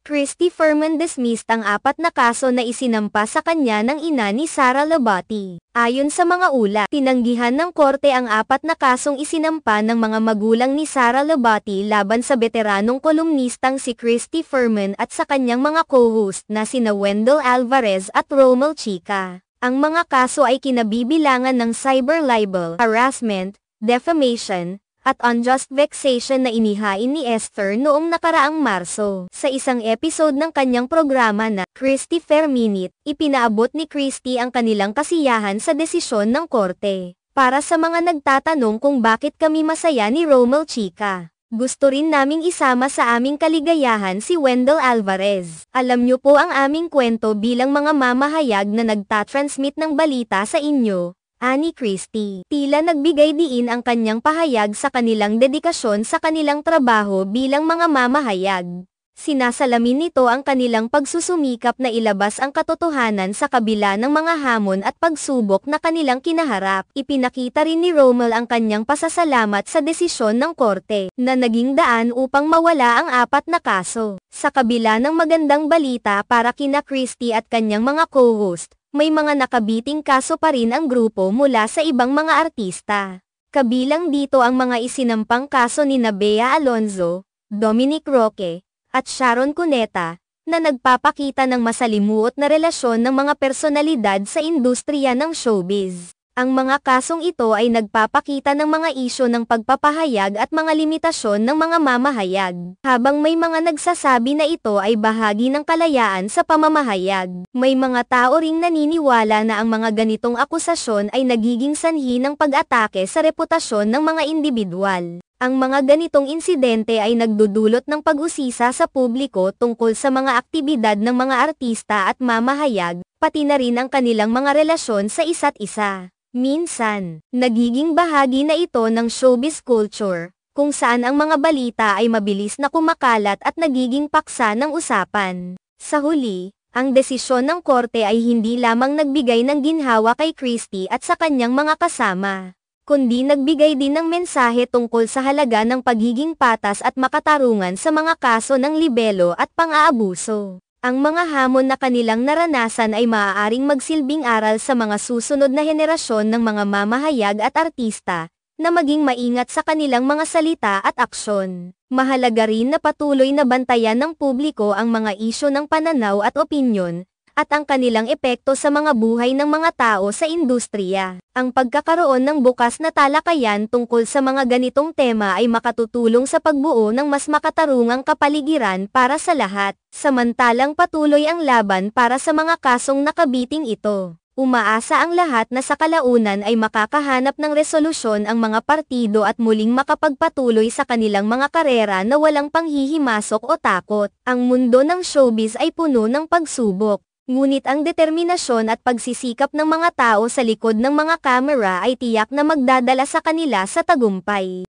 Christy Fermin dismissed ang 4 na kaso na isinampa sa kanya ng ina ni Sara Labati. Ayon sa mga ulat, tinanggihan ng korte ang 4 na kasong isinampa ng mga magulang ni Sara Labati laban sa veteranong kolumnistang si Christy Fermin at sa kanyang mga co-host na sina Wendell Alvarez at Romel Chica. Ang mga kaso ay kinabibilangan ng cyber libel, harassment, defamation, at unjust vexation na inihain ni Esther noong nakaraang Marso. Sa isang episode ng kanyang programa na Christy Fair Minute, ipinaabot ni Christy ang kanilang kasiyahan sa desisyon ng korte. Para sa mga nagtatanong kung bakit kami masaya ni Romel Chica, gusto rin naming isama sa aming kaligayahan si Wendell Alvarez. Alam niyo po ang aming kwento bilang mga mamahayag na nagtatransmit ng balita sa inyo. Ani Christy. Tila nagbigay diin ang kanyang pahayag sa kanilang dedikasyon sa kanilang trabaho bilang mga mamahayag. Sinasalamin nito ang kanilang pagsusumikap na ilabas ang katotohanan sa kabila ng mga hamon at pagsubok na kanilang kinaharap. Ipinakita rin ni Romel ang kanyang pasasalamat sa desisyon ng korte, na naging daan upang mawala ang 4 na kaso. Sa kabila ng magandang balita para kina Christy at kanyang mga co-host, may mga nakabiting kaso pa rin ang grupo mula sa ibang mga artista. Kabilang dito ang mga isinampang kaso ni Bea Alonzo, Dominic Roque, at Sharon Cuneta, na nagpapakita ng masalimuot na relasyon ng mga personalidad sa industriya ng showbiz. Ang mga kasong ito ay nagpapakita ng mga isyu ng pagpapahayag at mga limitasyon ng mga mamahayag, habang may mga nagsasabi na ito ay bahagi ng kalayaan sa pamamahayag. May mga tao ring naniniwala na ang mga ganitong akusasyon ay nagiging sanhi ng pag-atake sa reputasyon ng mga individual. Ang mga ganitong insidente ay nagdudulot ng pag-usisa sa publiko tungkol sa mga aktibidad ng mga artista at mamahayag, pati na rin ang kanilang mga relasyon sa isa't isa. Minsan, nagiging bahagi na ito ng showbiz culture, kung saan ang mga balita ay mabilis na kumakalat at nagiging paksa ng usapan. Sa huli, ang desisyon ng korte ay hindi lamang nagbigay ng ginhawa kay Christy at sa kanyang mga kasama, kundi nagbigay din ng mensahe tungkol sa halaga ng pagiging patas at makatarungan sa mga kaso ng libelo at pang-aabuso. Ang mga hamon na kanilang naranasan ay maaaring magsilbing aral sa mga susunod na henerasyon ng mga mamahayag at artista, na maging maingat sa kanilang mga salita at aksyon. Mahalaga rin na patuloy na bantayan ng publiko ang mga isyu ng pananaw at opinyon, at ang kanilang epekto sa mga buhay ng mga tao sa industriya. Ang pagkakaroon ng bukas na talakayan tungkol sa mga ganitong tema ay makatutulong sa pagbuo ng mas makatarungang kapaligiran para sa lahat, samantalang patuloy ang laban para sa mga kasong nakabiting ito. Umaasa ang lahat na sa kalaunan ay makakahanap ng resolusyon ang mga partido at muling makapagpatuloy sa kanilang mga karera na walang panghihimasok o takot. Ang mundo ng showbiz ay puno ng pagsubok. Ngunit ang determinasyon at pagsisikap ng mga tao sa likod ng mga kamera ay tiyak na magdadala sa kanila sa tagumpay.